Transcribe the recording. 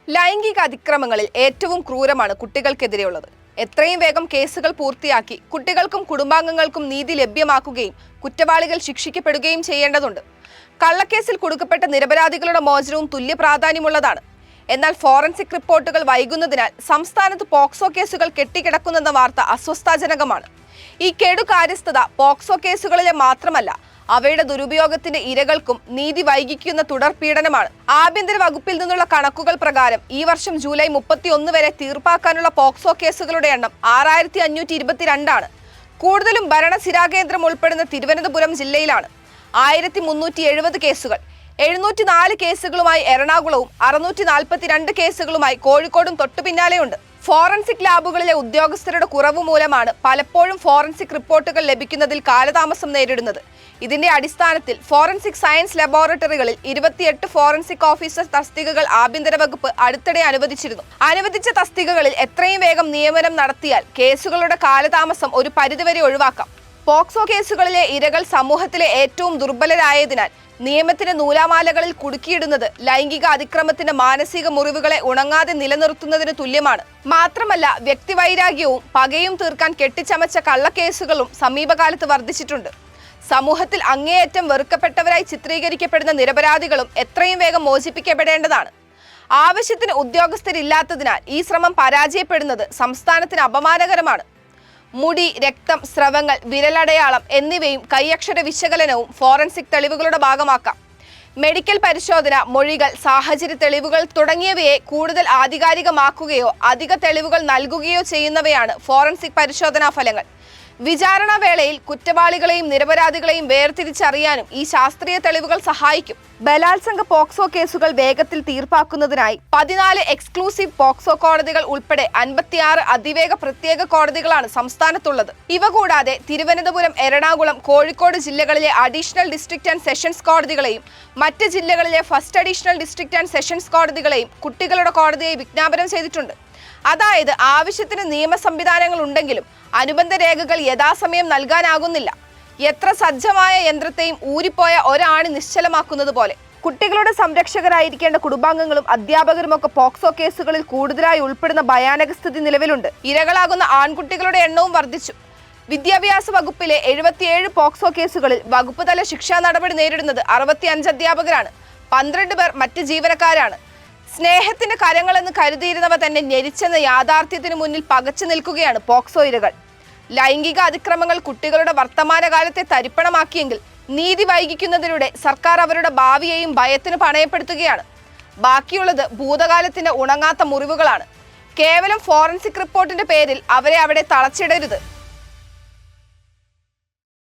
ലൈംഗിക അതിക്രമങ്ങളിൽ ഏറ്റവും ക്രൂരമാണ് കുട്ടികൾക്കെതിരെയുള്ളത്. എത്രയും വേഗം കേസുകൾ പൂർത്തിയാക്കി കുട്ടികൾക്കും കുടുംബാംഗങ്ങൾക്കും നീതി ലഭ്യമാക്കുകയും കുറ്റവാളികൾ ശിക്ഷിക്കപ്പെടുകയും ചെയ്യേണ്ടതുണ്ട്. കള്ളക്കേസിൽ കുടുക്കപ്പെട്ട നിരപരാധികളുടെ മോചനവും തുല്യ പ്രാധാന്യമുള്ളതാണ്. എന്നാൽ ഫോറൻസിക് റിപ്പോർട്ടുകൾ വൈകുന്നതിനാൽ സംസ്ഥാനത്ത് പോക്സോ കേസുകൾ കെട്ടിക്കിടക്കുന്നെന്ന വാർത്ത അസ്വസ്ഥാജനകമാണ്. ഈ കെടുകാര്യസ്ഥത പോക്സോ കേസുകളിലെ മാത്രമല്ല, അവയുടെ ദുരുപയോഗത്തിന്റെ ഇരകൾക്കും നീതി വൈകിക്കുന്ന തുടർ പീഡനമാണ്. ആഭ്യന്തര വകുപ്പിൽ നിന്നുള്ള കണക്കുകൾ പ്രകാരം ഈ വർഷം ജൂലൈ 31 വരെ തീർപ്പാക്കാനുള്ള പോക്സോ കേസുകളുടെ എണ്ണം 6522 കൂടുതലും ഭരണസിരാകേന്ദ്രം ഉൾപ്പെടുന്ന തിരുവനന്തപുരം ജില്ലയിലാണ്. 1370 കേസുകൾ. 704 കേസുകളുമായി എറണാകുളവും 642 കേസുകളുമായി കോഴിക്കോടും തൊട്ടു പിന്നാലെയുണ്ട്. ഫോറൻസിക് ലാബുകളിലെ ഉദ്യോഗസ്ഥരുടെ കുറവ് മൂലമാണ് പലപ്പോഴും ഫോറൻസിക് റിപ്പോർട്ടുകൾ ലഭിക്കുന്നതിൽ കാലതാമസം നേരിടുന്നത്. ഇതിന്റെ അടിസ്ഥാനത്തിൽ ഫോറൻസിക് സയൻസ് ലബോറട്ടറികളിൽ 28 ഫോറൻസിക് ഓഫീസർ തസ്തികകൾ ആഭ്യന്തര വകുപ്പ് അടുത്തിടെ അനുവദിച്ചിരുന്നു. അനുവദിച്ച തസ്തികകളിൽ എത്രയും വേഗം നിയമനം നടത്തിയാൽ കേസുകളുടെ കാലതാമസം ഒരു പരിധിവരെ ഒഴിവാക്കാം. പോക്സോ കേസുകളിലെ ഇരകൾ സമൂഹത്തിലെ ഏറ്റവും ദുർബലരായതിനാൽ നിയമത്തിന്റെ നൂലാമാലകളിൽ കുടുക്കിയിടുന്നത് ലൈംഗിക അതിക്രമത്തിന്റെ മാനസിക മുറിവുകളെ ഉണങ്ങാതെ നിലനിർത്തുന്നതിന് തുല്യമാണ്. മാത്രമല്ല, വ്യക്തിവൈരാഗ്യവും പകയും തീർക്കാൻ കെട്ടിച്ചമച്ച കള്ളക്കേസുകളും സമീപകാലത്ത് വർദ്ധിച്ചിട്ടുണ്ട്. സമൂഹത്തിൽ അങ്ങേയറ്റം വെറുക്കപ്പെട്ടവരായി ചിത്രീകരിക്കപ്പെടുന്ന നിരപരാധികളും എത്രയും വേഗം മോചിപ്പിക്കപ്പെടേണ്ടതാണ്. ആവശ്യത്തിന് ഉദ്യോഗസ്ഥരില്ലാത്തതിനാൽ ഈ ശ്രമം പരാജയപ്പെടുന്നത് സംസ്ഥാനത്തിന് അപമാനകരമാണ്. മുടി, രക്തം, സ്രവങ്ങൾ, വിരലടയാളം എന്നിവയും കൈയക്ഷര വിശകലനവും ഫോറൻസിക് തെളിവുകളുടെ ഭാഗമാക്കാം. മെഡിക്കൽ പരിശോധന, മൊഴികൾ, സാഹചര്യ തെളിവുകൾ തുടങ്ങിയവയെ കൂടുതൽ ആധികാരികമാക്കുകയോ അധിക തെളിവുകൾ നൽകുകയോ ചെയ്യുന്നവയാണ് ഫോറൻസിക് പരിശോധനാ ഫലങ്ങൾ. വിചാരണ വേളയിൽ കുറ്റവാളികളെയും നിരപരാധികളെയും വേർതിരിച്ചറിയാനും ഈ ശാസ്ത്രീയ തെളിവുകൾ സഹായിക്കും. ബലാത്സംഗ പോക്സോ കേസുകൾ വേഗത്തിൽ തീർപ്പാക്കുന്നതിനായി 14 എക്സ്ക്ലൂസീവ് പോക്സോ കോടതികൾ ഉൾപ്പെടെ 56 അതിവേഗ പ്രത്യേക കോടതികളാണ് സംസ്ഥാനത്തുള്ളത്. ഇവ കൂടാതെ തിരുവനന്തപുരം, എറണാകുളം, കോഴിക്കോട് ജില്ലകളിലെ അഡീഷണൽ ഡിസ്ട്രിക്ട് ആൻഡ് സെഷൻസ് കോടതികളെയും മറ്റ് ജില്ലകളിലെ first additional district and sessions കോടതികളെയും കുട്ടികളുടെ കോടതിയായി വിജ്ഞാപനം ചെയ്തിട്ടുണ്ട്. അതായത് ആവശ്യത്തിന് നിയമ സംവിധാനങ്ങൾ ഉണ്ടെങ്കിലും അനുബന്ധ രേഖകൾ യഥാസമയം നൽകാനാകുന്നില്ല. എത്ര സജ്ജമായ യന്ത്രത്തെയും ഊരിപ്പോയ ഒരാണി നിശ്ചലമാക്കുന്നത് പോലെ. കുട്ടികളുടെ സംരക്ഷകരായിരിക്കേണ്ട കുടുംബാംഗങ്ങളും അധ്യാപകരുമൊക്കെ പോക്സോ കേസുകളിൽ കൂടുതലായി ഉൾപ്പെടുന്ന ഭയാനക സ്ഥിതി നിലവിലുണ്ട്. ഇരകളാകുന്ന ആൺകുട്ടികളുടെ എണ്ണവും വർദ്ധിച്ചു. വിദ്യാഭ്യാസ വകുപ്പിലെ 77 പോക്സോ കേസുകളിൽ വകുപ്പ് തല ശിക്ഷാ നടപടി നേരിടുന്നത് 65 അധ്യാപകരാണ്. 12 പേർ മറ്റ് ജീവനക്കാരാണ്. സ്നേഹത്തിന്റെ കരങ്ങളെന്ന് കരുതിയിരുന്നവ തന്നെ ഞെരിച്ചെന്ന യാഥാർത്ഥ്യത്തിന് മുന്നിൽ പകച്ചു നിൽക്കുകയാണ് പോക്സോ ഇരകൾ. ലൈംഗിക അതിക്രമങ്ങൾ കുട്ടികളുടെ വർത്തമാനകാലത്തെ തരിപ്പണമാക്കിയെങ്കിൽ നീതി വൈകിക്കുന്നതിലൂടെ സർക്കാർ അവരുടെ ഭാവിയെയും ഭയത്തിന് പണയപ്പെടുത്തുകയാണ്. ബാക്കിയുള്ളത് ഭൂതകാലത്തിന്റെ ഉണങ്ങാത്ത മുറിവുകളാണ്. കേവലം ഫോറൻസിക് റിപ്പോർട്ടിന്റെ പേരിൽ അവരെ അവിടെ തളച്ചിടരുത്.